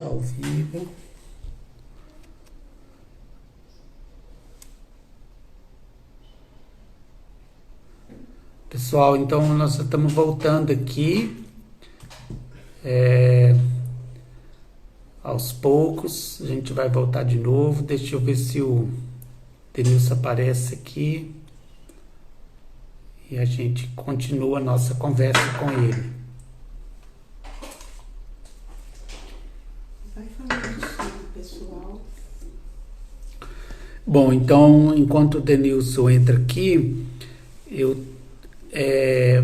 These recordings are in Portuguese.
Ao vivo. Pessoal, então nós estamos voltando aqui aos poucos. A gente vai voltar de novo. Deixa eu ver se o Denilson aparece aqui e a gente continua a nossa conversa com ele. Vai falando sobre o pessoal. Bom, então enquanto o Denilson entra aqui, eu é,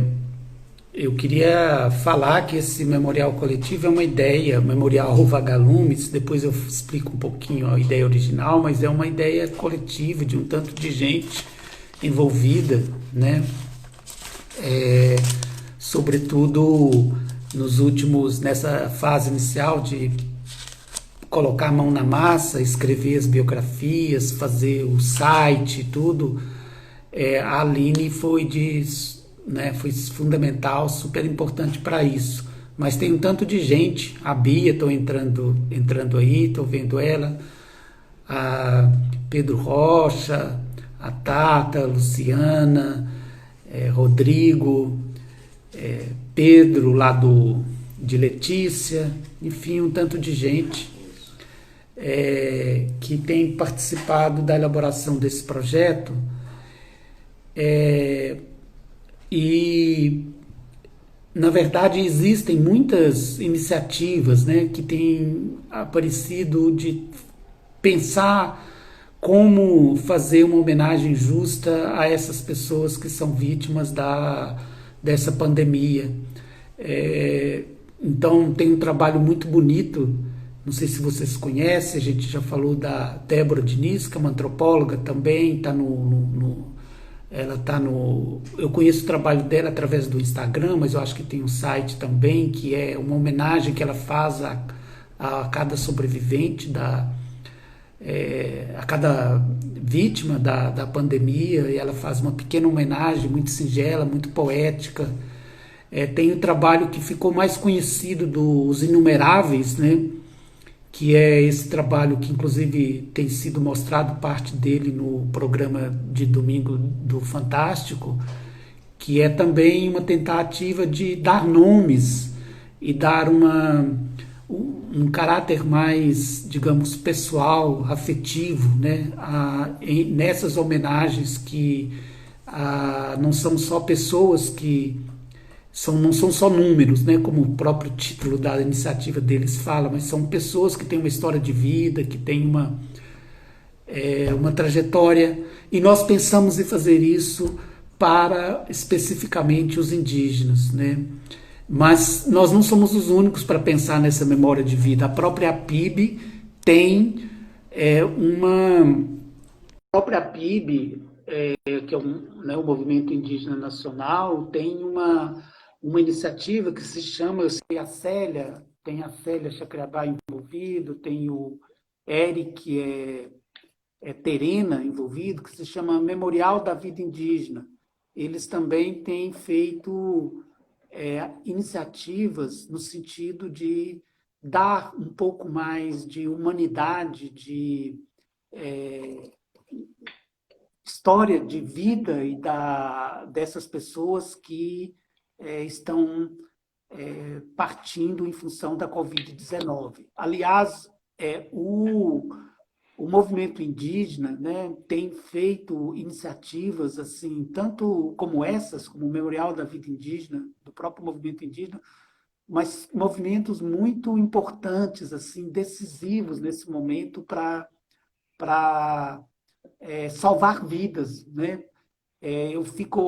eu queria falar que esse memorial coletivo é uma ideia, Memorial Vagalumes, depois eu explico um pouquinho a ideia original, mas é uma ideia coletiva de um tanto de gente envolvida, né? É, sobretudo nessa fase inicial de colocar a mão na massa, escrever as biografias, fazer o site, tudo. A Aline foi fundamental, super importante para isso. Mas tem um tanto de gente, a Bia, estou entrando aí, estou vendo ela, a Pedro Rocha, a Tata, a Luciana, Rodrigo, Pedro lá de Letícia, enfim, um tanto de gente que tem participado da elaboração desse projeto. E na verdade existem muitas iniciativas, né, que têm aparecido de pensar como fazer uma homenagem justa a essas pessoas que são vítimas dessa pandemia. Então tem um trabalho muito bonito, não sei se vocês conhecem, a gente já falou da Débora Diniz, que é uma antropóloga também, está ela está no. Eu conheço o trabalho dela através do Instagram, mas eu acho que tem um site também que é uma homenagem que ela faz a cada sobrevivente a cada vítima da pandemia, e ela faz uma pequena homenagem muito singela, muito poética. Tem o trabalho que ficou mais conhecido dos Inumeráveis, né? Que é esse trabalho que inclusive tem sido mostrado parte dele no programa de domingo do Fantástico, que é também uma tentativa de dar nomes e dar um caráter mais, digamos, pessoal, afetivo, né, nessas homenagens que não são só pessoas que não são só números, né, como o próprio título da iniciativa deles fala, mas são pessoas que têm uma história de vida, que têm uma trajetória, e nós pensamos em fazer isso para especificamente os indígenas, né? Mas nós não somos os únicos para pensar nessa memória de vida. A própria PIB tem uma. A própria PIB, que é o Movimento Indígena Nacional, tem uma iniciativa que se chama, eu sei, tem a Célia Chacriabá envolvido, tem o Eric Terena envolvido, que se chama Memorial da Vida Indígena. Eles também têm feito iniciativas no sentido de dar um pouco mais de humanidade, de história de vida dessas pessoas que estão partindo em função da Covid-19. Aliás, o movimento indígena, né, tem feito iniciativas assim, tanto como essas, como o Memorial da Vida Indígena, do próprio movimento indígena, mas movimentos muito importantes, assim, decisivos nesse momento para salvar vidas, né? Eu fico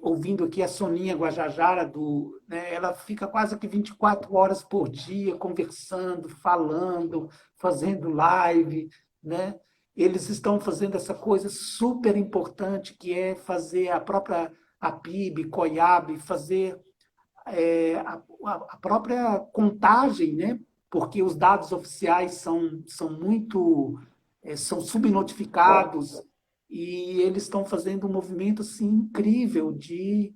ouvindo aqui a Soninha Guajajara, né, ela fica quase que 24 horas por dia conversando, falando, fazendo live, né? Eles estão fazendo essa coisa super importante que é fazer a própria APIB, COIAB, fazer a própria contagem, né? Porque os dados oficiais são muito são subnotificados, e eles estão fazendo um movimento assim, incrível de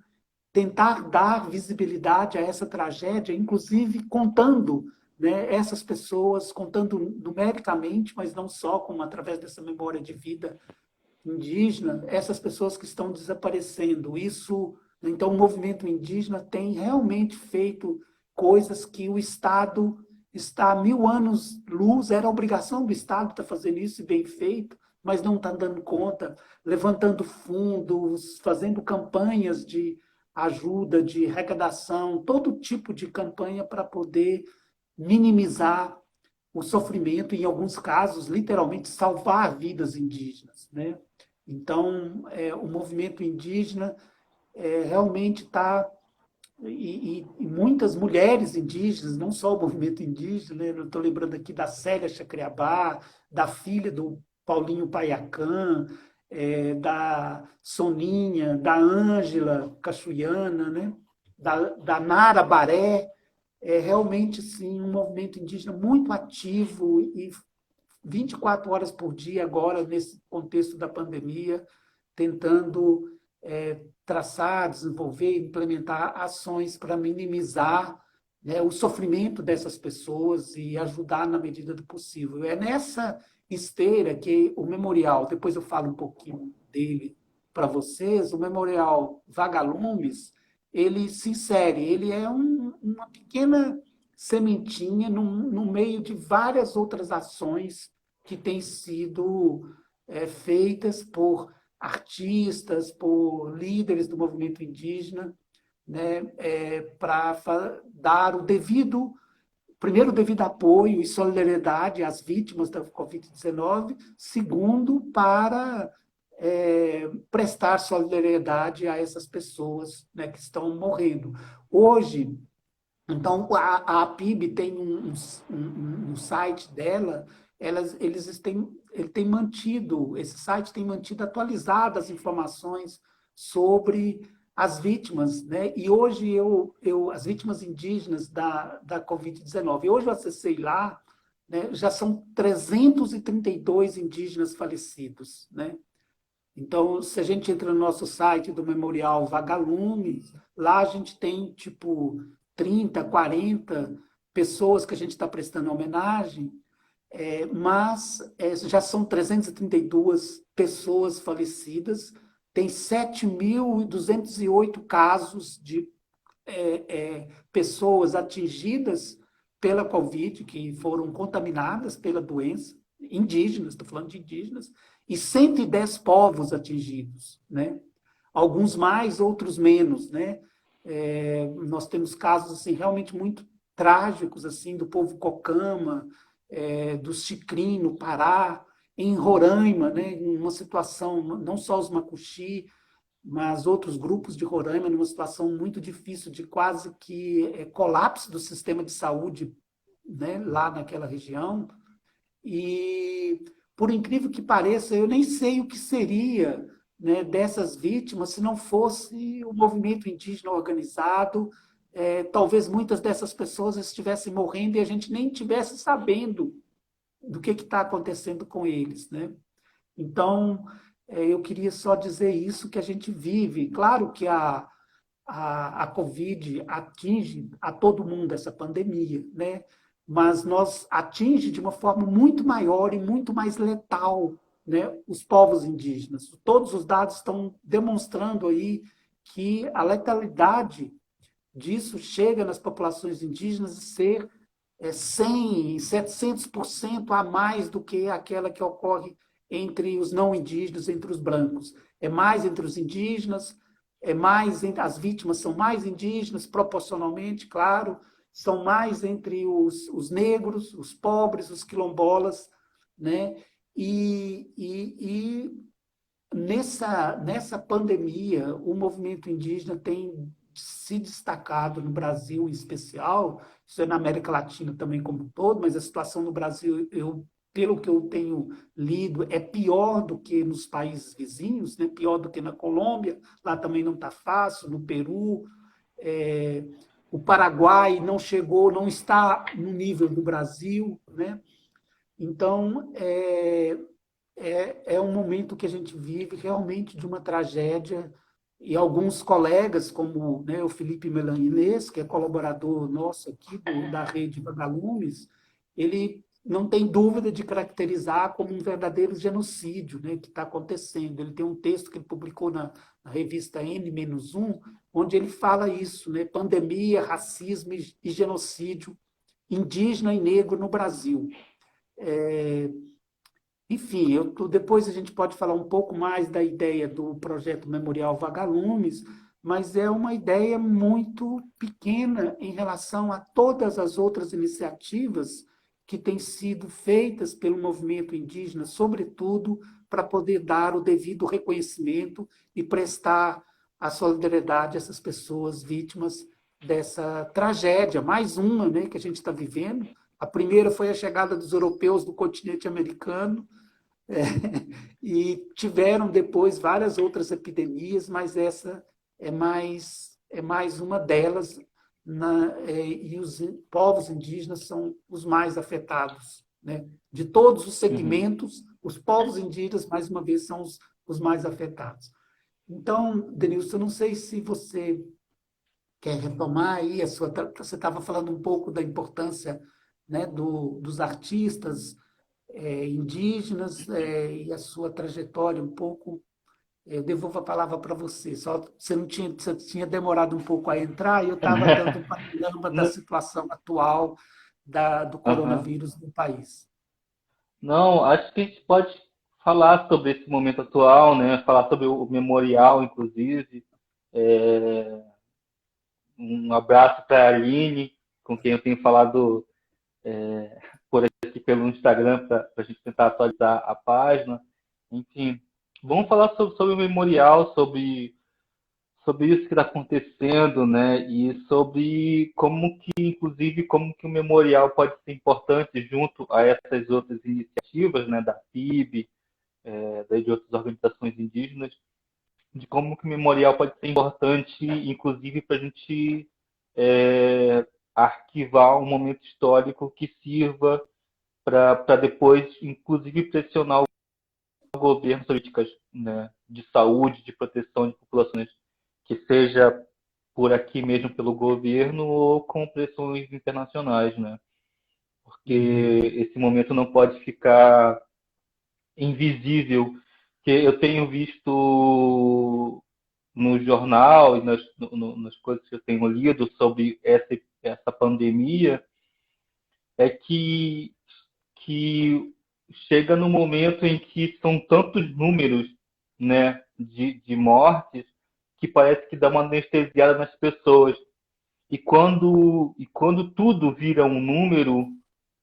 tentar dar visibilidade a essa tragédia, inclusive contando. né, essas pessoas, contando numericamente, mas não só, como através dessa memória de vida indígena, essas pessoas que estão desaparecendo. Isso, então, o movimento indígena tem realmente feito coisas que o Estado está há 1000 anos-luz, era a obrigação do Estado estar fazendo isso e bem feito, mas não está dando conta, levantando fundos, fazendo campanhas de ajuda, de arrecadação, todo tipo de campanha para poder minimizar o sofrimento, e, em alguns casos, literalmente salvar vidas indígenas, né? Então, o movimento indígena realmente está e muitas mulheres indígenas, não só o movimento indígena, né? Eu estou lembrando aqui da Célia Chacriabá, da filha do Paulinho Paiacã, da Soninha, da Ângela Cachuiana, né? Da Nara Baré, é realmente sim um movimento indígena muito ativo e 24 horas por dia agora, nesse contexto da pandemia, tentando traçar, desenvolver, implementar ações para minimizar, né, o sofrimento dessas pessoas e ajudar na medida do possível. É nessa esteira que o memorial, depois eu falo um pouquinho dele para vocês, o memorial Vagalumes, ele se insere, ele é uma pequena sementinha no meio de várias outras ações que têm sido feitas por artistas, por líderes do movimento indígena, né, para dar o devido, primeiro, o devido apoio e solidariedade às vítimas da Covid-19, segundo, para prestar solidariedade a essas pessoas, né, que estão morrendo. Hoje, então, a PIB tem um site dela, ele tem mantido, esse site tem mantido atualizadas as informações sobre as vítimas, né? E hoje as vítimas indígenas da Covid-19. Hoje eu acessei lá, né? Já são 332 indígenas falecidos, né? Então, se a gente entra no nosso site do Memorial Vagalume, lá a gente tem, tipo, 30, 40 pessoas que a gente está prestando homenagem, mas já são 332 pessoas falecidas, tem 7.208 casos de pessoas atingidas pela Covid, que foram contaminadas pela doença, indígenas, estou falando de indígenas, e 110 povos atingidos, né? Alguns mais, outros menos, né? Nós temos casos assim realmente muito trágicos assim do povo Cocama, do Xicrim no Pará, em Roraima, né? Em uma situação, não só os Macuxi, mas outros grupos de Roraima numa situação muito difícil de quase que colapso do sistema de saúde, né, lá naquela região. E, por incrível que pareça, eu nem sei o que seria, né, dessas vítimas se não fosse o movimento indígena organizado. Talvez muitas dessas pessoas estivessem morrendo e a gente nem estivesse sabendo do que está acontecendo com eles, né? Então, eu queria só dizer isso, que a gente vive. Claro que a Covid atinge a todo mundo, essa pandemia, né? Mas nós atinge de uma forma muito maior e muito mais letal, né, os povos indígenas. Todos os dados estão demonstrando aí que a letalidade disso chega nas populações indígenas a ser 100, 700% a mais do que aquela que ocorre entre os não indígenas, entre os brancos. É mais entre os indígenas, as vítimas são mais indígenas, proporcionalmente, claro, são mais entre os negros, os pobres, os quilombolas, né? E nessa pandemia, o movimento indígena tem se destacado no Brasil em especial, isso é na América Latina também como um todo, mas a situação no Brasil, pelo que eu tenho lido, é pior do que nos países vizinhos, né? Pior do que na Colômbia, lá também não está fácil, no Peru, é, o Paraguai não chegou, não está no nível do Brasil, né? Então, é um momento que a gente vive realmente de uma tragédia E alguns colegas, como, né, o Felipe Melanês, que é colaborador nosso aqui da rede Vagalumes, ele não tem dúvida de caracterizar como um verdadeiro genocídio, né, que está acontecendo. Ele tem um texto que ele publicou na revista N-1, onde ele fala isso, né, pandemia, racismo e genocídio indígena e negro no Brasil. Enfim, depois a gente pode falar um pouco mais da ideia do projeto Memorial Vagalumes, mas é uma ideia muito pequena em relação a todas as outras iniciativas que têm sido feitas pelo movimento indígena, sobretudo para poder dar o devido reconhecimento e prestar a solidariedade a essas pessoas vítimas dessa tragédia, mais uma, né, que a gente está vivendo. A primeira foi a chegada dos europeus do continente americano, é, e tiveram depois várias outras epidemias, mas essa é mais uma delas, e os povos indígenas são os mais afetados. Né? De todos os Uhum. segmentos, os povos indígenas, mais uma vez, são os mais afetados. Então, Denilson, eu não sei se você quer retomar aí a sua. Você estava falando um pouco da importância, né, dos artistas indígenas e a sua trajetória um pouco. Eu devolvo a palavra para você. Só você tinha demorado um pouco a entrar e eu estava dando um panorama da situação atual do Aham. coronavírus no país. Não, acho que a gente pode falar sobre esse momento atual, né? Falar sobre o memorial, inclusive. É, um abraço para a Aline, com quem eu tenho falado por aqui pelo Instagram, para a gente tentar atualizar a página. Enfim, vamos falar sobre o memorial, sobre isso que está acontecendo, né? E sobre como que, inclusive, como que o memorial pode ser importante junto a essas outras iniciativas, né? Da PIB, de outras organizações indígenas, de como que o memorial pode ser importante, inclusive, para a gente arquivar um momento histórico que sirva para depois, inclusive, pressionar o governo políticas, né, de saúde, de proteção de populações, que seja por aqui mesmo pelo governo ou com pressões internacionais, né? Porque Uhum. esse momento não pode ficar invisível, que eu tenho visto no jornal e nas coisas que eu tenho lido sobre essa pandemia, é que chega no momento em que são tantos números, né, de mortes, que parece que dá uma anestesiada nas pessoas. E quando tudo vira um número,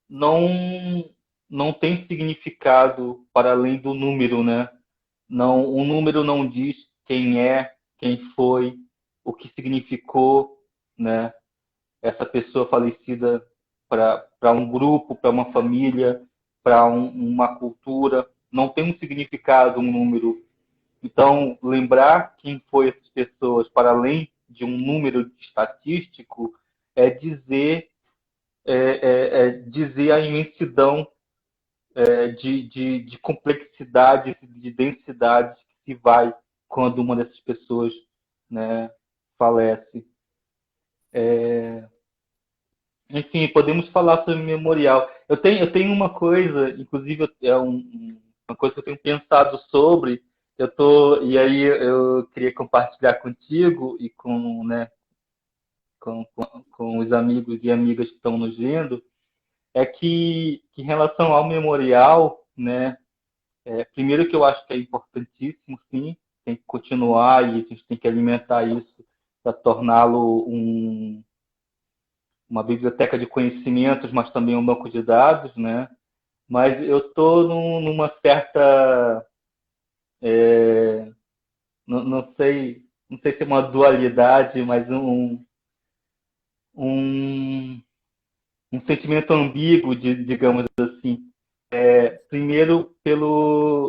não, não tem significado para além do número, né? Não, o número não diz quem é, quem foi, o que significou, né? Essa pessoa falecida para um grupo, para uma família, para uma cultura. Não tem um significado, um número. Então, lembrar quem foi essas pessoas, para além de um número estatístico, é dizer, dizer a imensidão de complexidade, de densidade que se vai quando uma dessas pessoas, né, falece. Enfim, podemos falar sobre memorial. Eu tenho uma coisa, inclusive uma coisa que eu tenho pensado sobre. E aí eu queria compartilhar contigo e com, né, com os amigos e amigas que estão nos vendo, é que em relação ao memorial, né, primeiro que eu acho que é importantíssimo, sim, tem que continuar e a gente tem que alimentar isso para torná-lo uma biblioteca de conhecimentos, mas também um banco de dados, né? Mas eu estou numa certa, não sei se é uma dualidade, mas um, um sentimento ambíguo, digamos assim. Primeiro,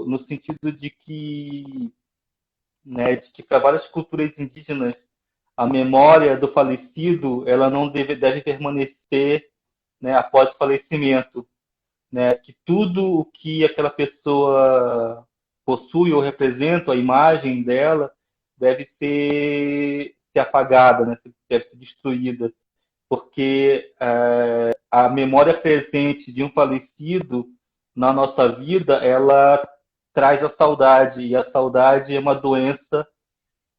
no sentido de que, né, de que para várias culturas indígenas a memória do falecido ela não deve permanecer, né, após o falecimento, né, que tudo o que aquela pessoa possui ou representa, a imagem dela, deve ser apagada, né? Deve ser destruída, porque a memória presente de um falecido na nossa vida, ela traz a saudade, e a saudade é uma doença,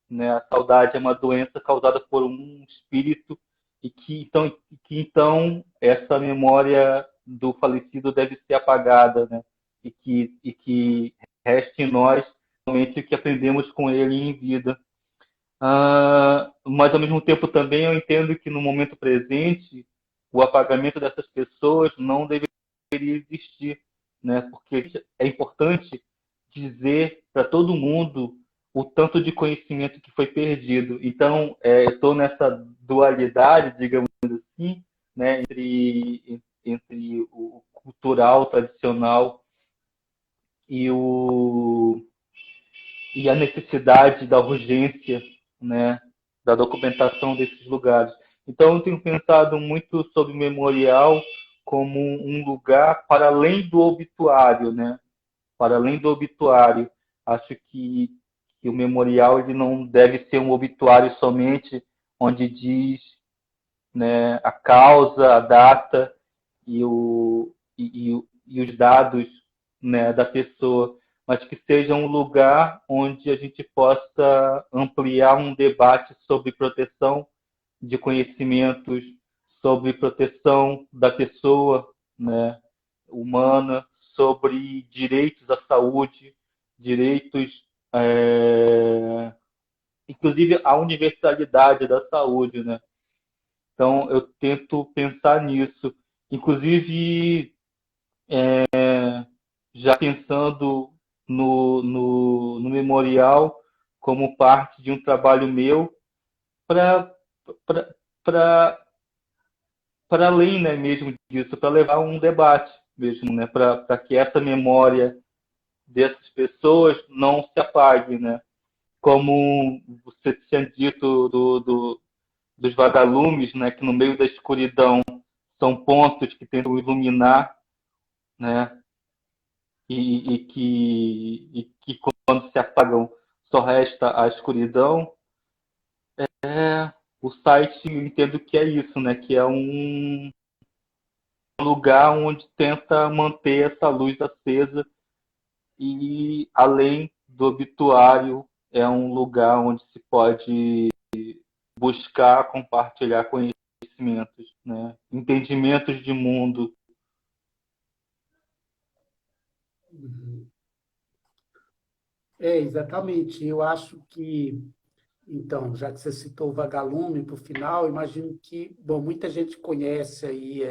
né? A saudade é uma doença causada por um espírito e que então essa memória do falecido deve ser apagada, né? E que reste em nós somente o que aprendemos com ele em vida. Mas ao mesmo tempo também eu entendo que no momento presente o apagamento dessas pessoas não deveria existir, né? Porque é importante dizer para todo mundo o tanto de conhecimento que foi perdido. Então, eu estou nessa dualidade, digamos assim, né, entre o cultural tradicional e, e a necessidade da urgência, né, da documentação desses lugares. Então, eu tenho pensado muito sobre o memorial como um lugar para além do obituário, né? Para além do obituário. Acho que o memorial ele não deve ser um obituário somente onde diz, né, a causa, a data e os dados, né, da pessoa, mas que seja um lugar onde a gente possa ampliar um debate sobre proteção de conhecimentos, sobre proteção da pessoa, né, humana, sobre direitos à saúde, direitos, inclusive a universalidade da saúde, né? Então eu tento pensar nisso, inclusive já pensando no memorial como parte de um trabalho meu para para além, né, mesmo disso, para levar um debate mesmo, né, para que essa memória dessas pessoas não se apague, né? Como você tinha dito dos vagalumes, né, que no meio da escuridão são pontos que tentam iluminar, né, e que quando se apagam só resta a escuridão. O site, eu entendo que é isso, né, que é um lugar onde tenta manter essa luz acesa e, além do obituário, é um lugar onde se pode buscar compartilhar conhecimentos, né? Entendimentos de mundo. Exatamente. Eu acho que, então, já que você citou o Vagalume para o final, imagino que, bom, muita gente conhece aí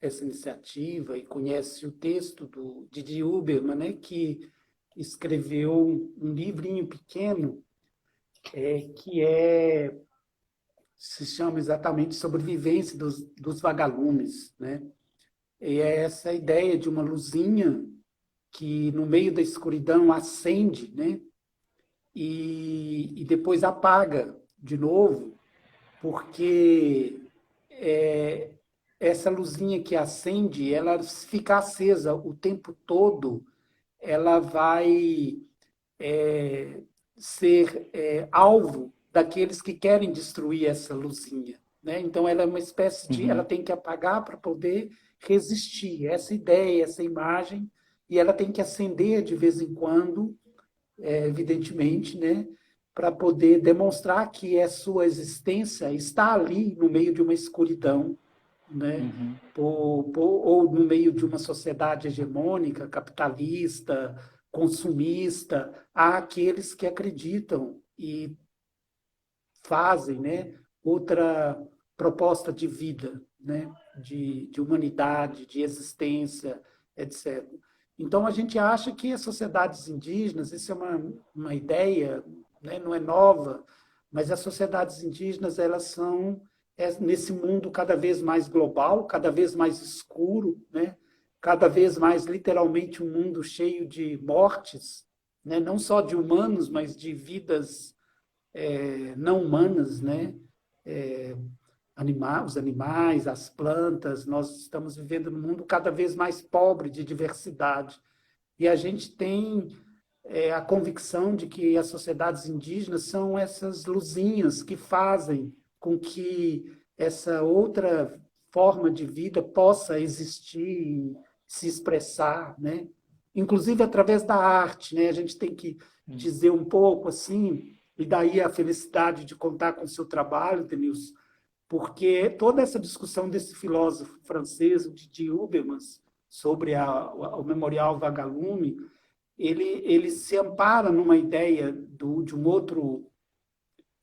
essa iniciativa e conhece o texto do Didi Uberman, né, que escreveu um livrinho pequeno que se chama exatamente Sobrevivência dos Vagalumes, né? E é essa ideia de uma luzinha que no meio da escuridão acende, né? E depois apaga de novo, porque essa luzinha que acende, ela se ficar acesa o tempo todo, ela vai ser alvo daqueles que querem destruir essa luzinha, né? Então ela é uma espécie de, ela Uhum, tem que apagar para poder resistir essa ideia, essa imagem, e ela tem que acender de vez em quando, evidentemente, né? Para poder demonstrar que a sua existência está ali no meio de uma escuridão, né? uhum, Ou no meio de uma sociedade hegemônica, capitalista, consumista, há aqueles que acreditam e fazem, né, outra proposta de vida, né, de humanidade, de existência, etc. Então, a gente acha que as sociedades indígenas, isso é uma ideia, né, não é nova, mas as sociedades indígenas, elas são, nesse mundo cada vez mais global, cada vez mais escuro, né, cada vez mais, literalmente, um mundo cheio de mortes, né, não só de humanos, mas de vidas não humanas, né? Os animais, as plantas, nós estamos vivendo num mundo cada vez mais pobre de diversidade. E a gente tem a convicção de que as sociedades indígenas são essas luzinhas que fazem com que essa outra forma de vida possa existir, se expressar, né? Inclusive através da arte, né? A gente tem que dizer um pouco assim, e daí a felicidade de contar com o seu trabalho, Denilson, porque toda essa discussão desse filósofo francês, o Didier Hubermas, sobre o Memorial Vagalume, ele se ampara numa ideia de um outro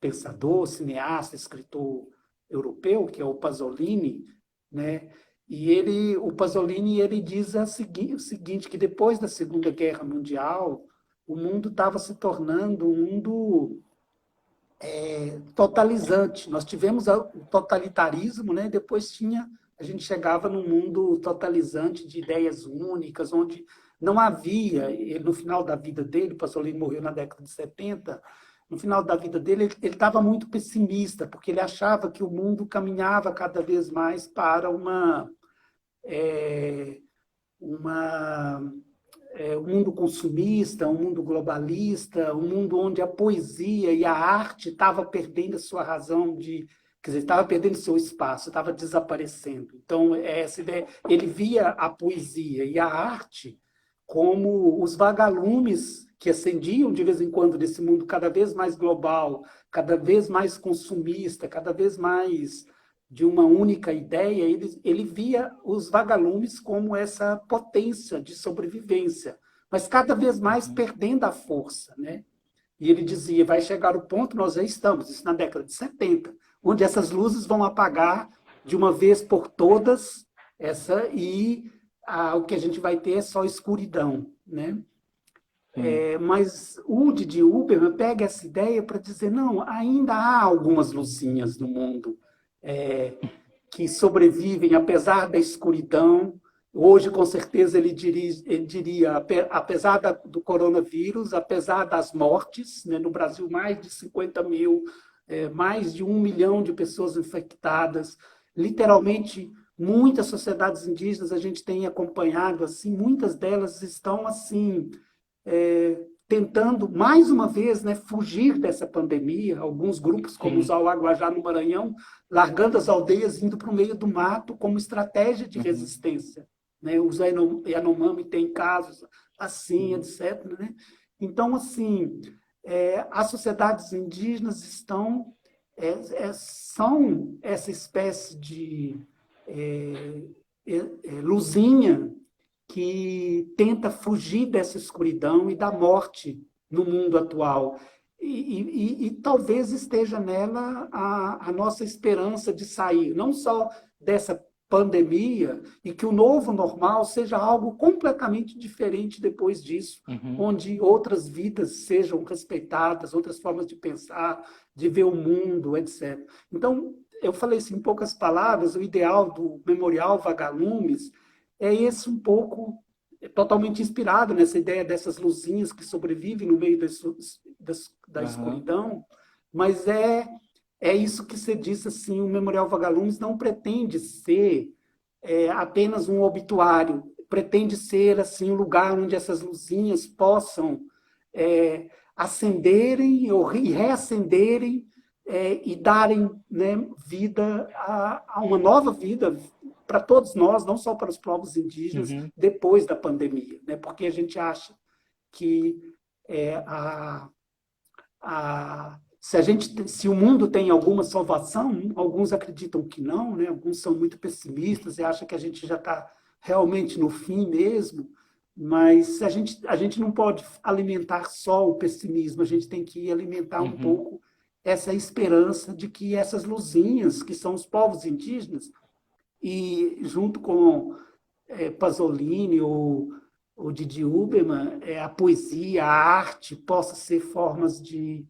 pensador, cineasta, escritor europeu, que é o Pasolini, né? E o Pasolini, ele diz o seguinte, que depois da Segunda Guerra Mundial, o mundo estava se tornando um mundo totalizante. Nós tivemos o totalitarismo, né? Depois a gente chegava num mundo totalizante de ideias únicas, onde não havia, no final da vida dele, o Pasolini morreu na década de 70, no final da vida dele, ele estava muito pessimista, porque ele achava que o mundo caminhava cada vez mais para um mundo consumista, um mundo globalista, um mundo onde a poesia e a arte estava perdendo a sua razão quer dizer, estava perdendo seu espaço, estava desaparecendo. Então, essa ideia, ele via a poesia e a arte como os vagalumes que ascendiam de vez em quando desse mundo cada vez mais global, cada vez mais consumista, cada vez mais de uma única ideia. Ele via os vagalumes como essa potência de sobrevivência, mas cada vez mais perdendo a força, né? E ele dizia, vai chegar o ponto, nós já estamos, isso na década de 70, onde essas luzes vão apagar de uma vez por todas, o que a gente vai ter é só escuridão, né? Mas o Didi Huberman pega essa ideia para dizer, não, ainda há algumas luzinhas no mundo que sobrevivem apesar da escuridão. Hoje, com certeza, ele diria, apesar do coronavírus, apesar das mortes, né, no Brasil mais de 50 mil, mais de 1 milhão de pessoas infectadas, literalmente muitas sociedades indígenas a gente tem acompanhado, assim, muitas delas estão assim tentando, mais uma vez, né, fugir dessa pandemia. Alguns grupos, como os Auaguajá no Maranhão, largando as aldeias, indo para o meio do mato como estratégia de resistência. Né? Os Yanomami têm casos assim, etc. Né? Então, assim, as sociedades indígenas são essa espécie de luzinha que tenta fugir dessa escuridão e da morte no mundo atual. E talvez esteja nela a nossa esperança de sair, não só dessa pandemia, e que o novo normal seja algo completamente diferente depois disso, onde outras vidas sejam respeitadas, outras formas de pensar, de ver o mundo, etc. Então, eu falei assim, em poucas palavras, o ideal do Memorial Vagalumes é esse um pouco, totalmente inspirado nessa ideia dessas luzinhas que sobrevivem no meio da escuridão, mas é isso que você disse, assim, o Memorial Vagalumes não pretende ser apenas um obituário, pretende ser assim um lugar onde essas luzinhas possam acenderem e reacenderem e darem, né, vida a uma nova vida para todos nós, não só para os povos indígenas, depois da pandemia, né? Porque a gente acha que se o mundo tem alguma salvação, alguns acreditam que não, né? Alguns são muito pessimistas e acham que a gente já está realmente no fim mesmo, mas a gente não pode alimentar só o pessimismo, a gente tem que alimentar um pouco essa esperança de que essas luzinhas, que são os povos indígenas, e junto com Pasolini ou Didi Huberman, a poesia, a arte, possa ser formas de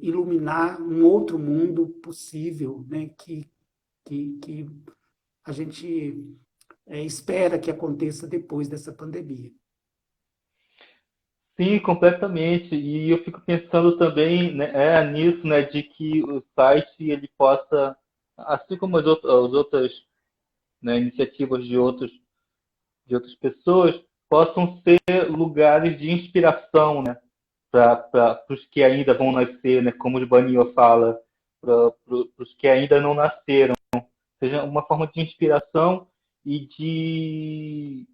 iluminar um outro mundo possível, né? que a gente espera que aconteça depois dessa pandemia. Sim, completamente. E eu fico pensando também, né, nisso, né, de que o site ele possa, assim como as outras, né, iniciativas de outras pessoas, possam ser lugares de inspiração, né, para os que ainda vão nascer, né, como o Banio fala, para os que ainda não nasceram, seja uma forma de inspiração e de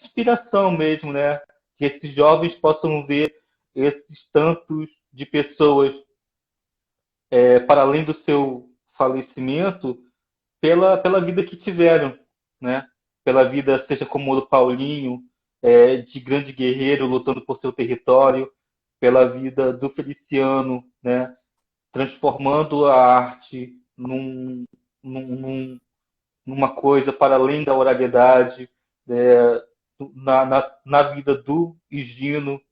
inspiração mesmo, né, que esses jovens possam ver esses tantos de pessoas para além do seu falecimento pela vida que tiveram, né? Pela vida, seja como o Paulinho, de grande guerreiro lutando por seu território, pela vida do Feliciano, né? Transformando a arte numa coisa para além da oralidade, na vida do Higino,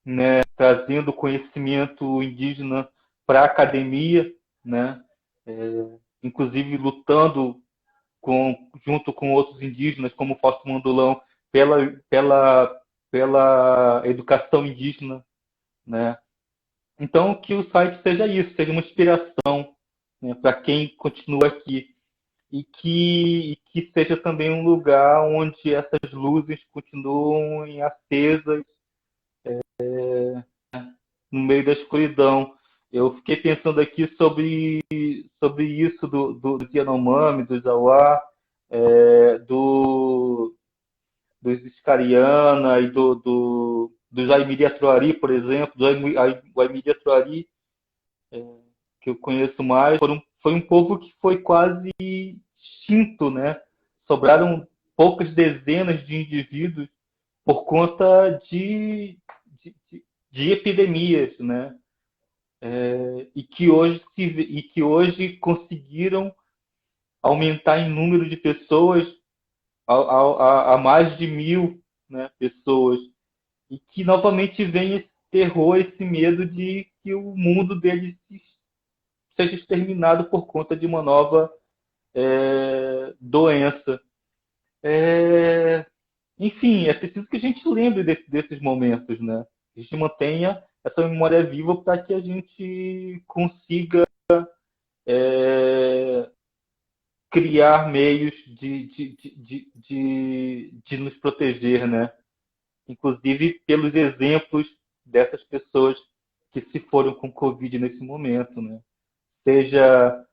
né? Trazendo conhecimento indígena para a academia, né? Inclusive lutando junto com outros indígenas, como Fausto Mandulão, pela, pela, pela educação indígena, né? Então, que o site seja isso, seja uma inspiração, né, para quem continua aqui e que seja também um lugar onde essas luzes continuem acesas no meio da escuridão. Eu fiquei pensando aqui sobre isso dos Yanomami, dos Auá, dos Iscariana e do Jaimiri Atuari, por exemplo, do Jaimiri Atuari, que eu conheço mais, foi um povo que foi quase extinto, né? Sobraram poucas dezenas de indivíduos por conta de epidemias, né? E que hoje conseguiram aumentar em número de pessoas a mais de 1.000, né, pessoas, e que novamente vem esse terror, esse medo de que o mundo deles seja exterminado por conta de uma nova doença. Enfim, é preciso que a gente lembre desses momentos, né? A gente mantenha essa memória viva para que a gente consiga criar meios de nos proteger, né? Inclusive pelos exemplos dessas pessoas que se foram com Covid nesse momento, né? Seja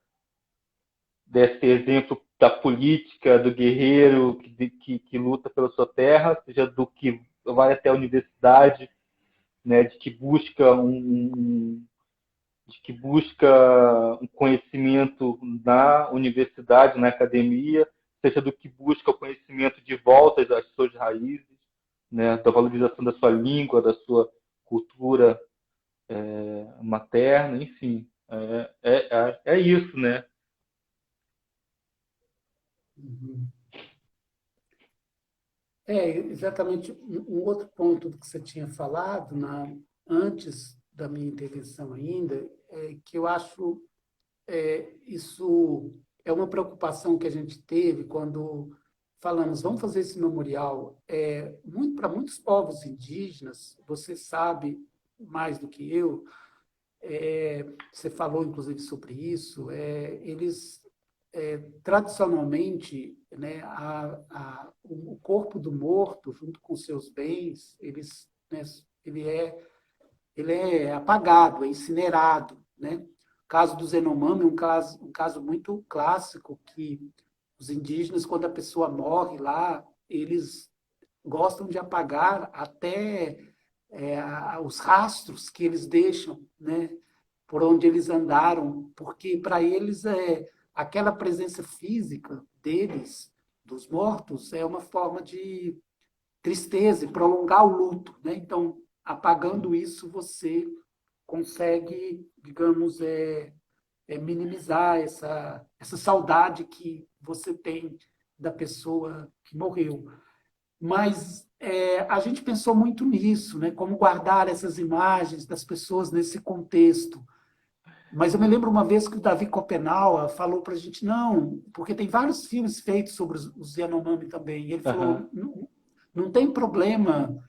desse exemplo da política, do guerreiro que luta pela sua terra, seja do que vai até a universidade, né? De que busca um conhecimento na universidade, na academia, seja do que busca o conhecimento de volta às suas raízes, né, da valorização da sua língua, da sua cultura materna, enfim. É isso, né? Uhum. Exatamente um outro ponto do que você tinha falado antes da minha intervenção ainda, que eu acho isso é uma preocupação que a gente teve quando falamos, vamos fazer esse memorial. Para muitos povos indígenas, você sabe mais do que eu, você falou inclusive sobre isso, eles tradicionalmente, né, o corpo do morto, junto com seus bens, né, ele é, ele é apagado, é incinerado, né? O caso do Zenomami é um caso muito clássico, que os indígenas, quando a pessoa morre lá, eles gostam de apagar até os rastros que eles deixam, né, por onde eles andaram, porque para eles aquela presença física deles, dos mortos, é uma forma de tristeza e prolongar o luto, né? Então, apagando isso, você consegue, digamos, minimizar essa saudade que você tem da pessoa que morreu. Mas a gente pensou muito nisso, né? Como guardar essas imagens das pessoas nesse contexto. Mas eu me lembro uma vez que o Davi Copenau falou para a gente, não, porque tem vários filmes feitos sobre os Yanomami também, e ele falou, Uhum. não tem problema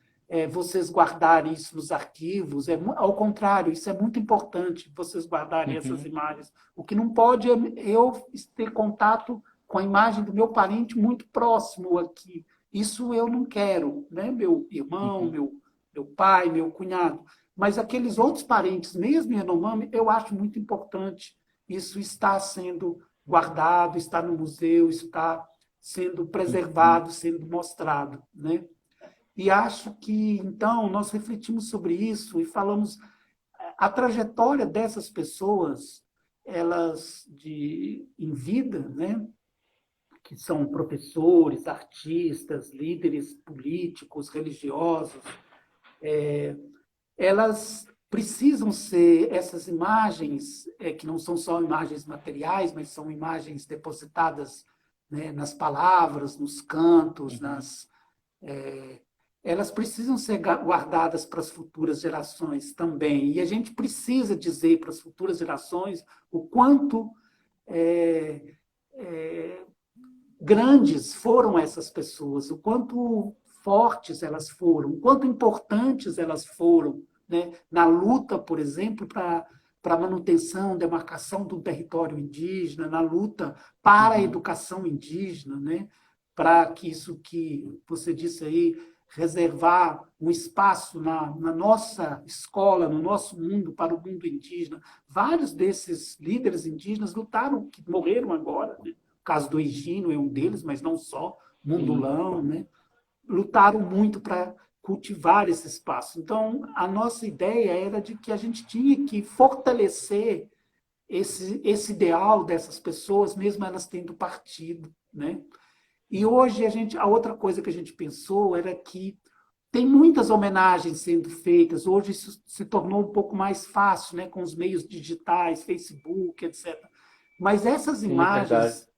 vocês guardarem isso nos arquivos, ao contrário, isso é muito importante, vocês guardarem essas Uhum. imagens. O que não pode é eu ter contato com a imagem do meu parente muito próximo aqui. isso eu não quero, né? Meu irmão, Uhum. meu pai, meu cunhado. Mas aqueles outros parentes, mesmo Yanomami, eu acho muito importante. Isso está sendo guardado, está no museu, está sendo Uhum. preservado, sendo mostrado, né? E acho que, então, nós refletimos sobre isso e falamos a trajetória dessas pessoas, elas em vida, né, que são professores, artistas, líderes políticos, religiosos, elas precisam ser essas imagens, que não são só imagens materiais, mas são imagens depositadas, né, nas palavras, nos cantos, Uhum. é, elas precisam ser guardadas para as futuras gerações também. E a gente precisa dizer para as futuras gerações o quanto é, é, grandes foram essas pessoas, o quanto fortes elas foram, o quanto importantes elas foram, né, na luta, por exemplo, para a manutenção, demarcação do território indígena, na luta para a Uhum. educação indígena, né, para que isso que você disse aí, reservar um espaço na nossa escola, no nosso mundo, para o mundo indígena. Vários desses líderes indígenas lutaram, que morreram agora, né? O caso do Higino é um deles, mas não só, Sim. Mundulão, né? Lutaram muito para cultivar esse espaço. Então, a nossa ideia era de que a gente tinha que fortalecer esse ideal dessas pessoas, mesmo elas tendo partido, né? E hoje a outra coisa que a gente pensou era que tem muitas homenagens sendo feitas. Hoje isso se tornou um pouco mais fácil, né, com os meios digitais, Facebook, etc. Mas essas Sim, verdade. imagens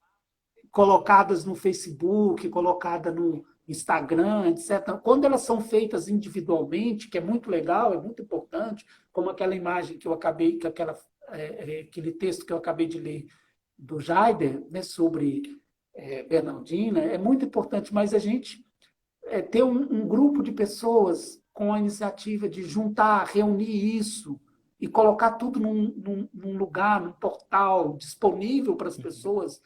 colocadas no Facebook, colocada no Instagram, etc. Quando elas são feitas individualmente, que é muito legal, é muito importante, como aquela imagem que eu acabei, que aquele texto que eu acabei de ler do Jaider, né, sobre Bernardina, é muito importante, mas a gente ter um grupo de pessoas com a iniciativa de juntar, reunir isso e colocar tudo num lugar, num portal disponível para as Uhum. pessoas,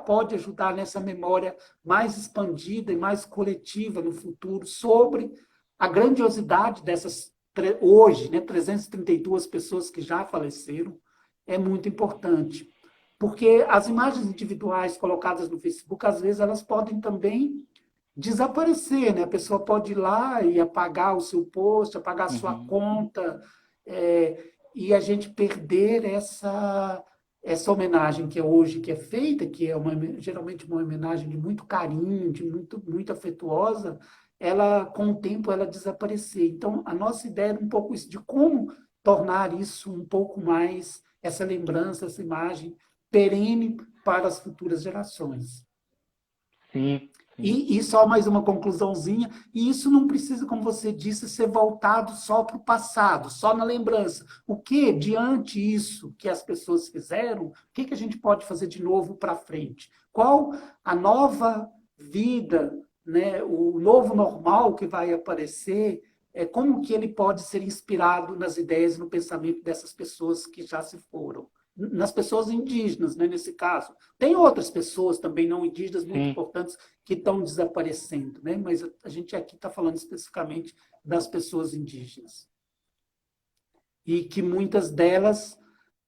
pode ajudar nessa memória mais expandida e mais coletiva no futuro sobre a grandiosidade dessas, hoje, né, 332 pessoas que já faleceram, é muito importante. Porque as imagens individuais colocadas no Facebook, às vezes, elas podem também desaparecer, né? A pessoa pode ir lá e apagar o seu post, apagar a sua Uhum. conta, e a gente perder essa homenagem que é hoje que é feita, que é geralmente uma homenagem de muito carinho, de muito afetuosa, ela com o tempo ela desaparecer. Então a nossa ideia era um pouco isso de como tornar isso um pouco mais essa lembrança, essa imagem perene para as futuras gerações. Sim, sim. E só mais uma conclusãozinha, e isso não precisa, como você disse, ser voltado só para o passado, só na lembrança. O que, diante isso que as pessoas fizeram, o que, que a gente pode fazer de novo para frente? Qual a nova vida, né, o novo normal que vai aparecer, como que ele pode ser inspirado nas ideias e no pensamento dessas pessoas que já se foram? Nas pessoas indígenas, né, nesse caso. Tem outras pessoas também não indígenas muito Sim. importantes que estão desaparecendo, né? Mas a gente aqui está falando especificamente das pessoas indígenas. E que muitas delas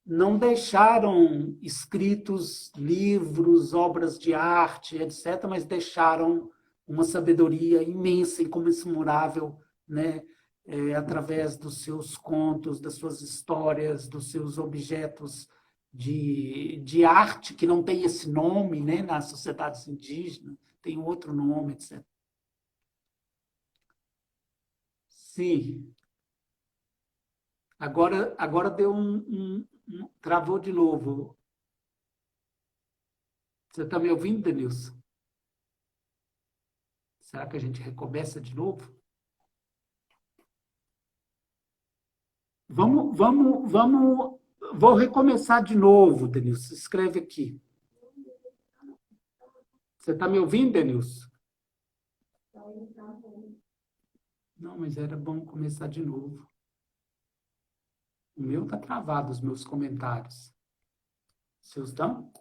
não deixaram escritos livros, obras de arte, etc., mas deixaram uma sabedoria imensa, incomensurável, né? Através dos seus contos, das suas histórias, dos seus objetos de arte, que não tem esse nome, né, nas sociedades indígenas, tem outro nome, etc. Sim, agora deu travou de novo. Você está me ouvindo, Denilson? Será que a gente recomeça de novo? Vamos. Vou recomeçar de novo, Denilson. Escreve aqui. Você está me ouvindo, Denilson? Não, mas era bom começar de novo. O meu está travado, os meus comentários. Seus estão?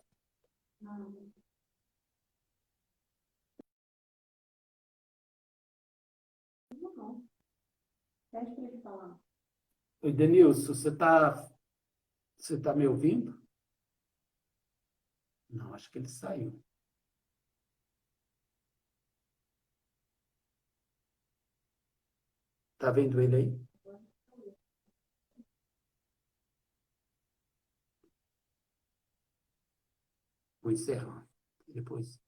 Pede para ele falar. Oi, Denilson, você tá me ouvindo? Não, acho que ele saiu. Tá vendo ele aí? Vou encerrar. Depois.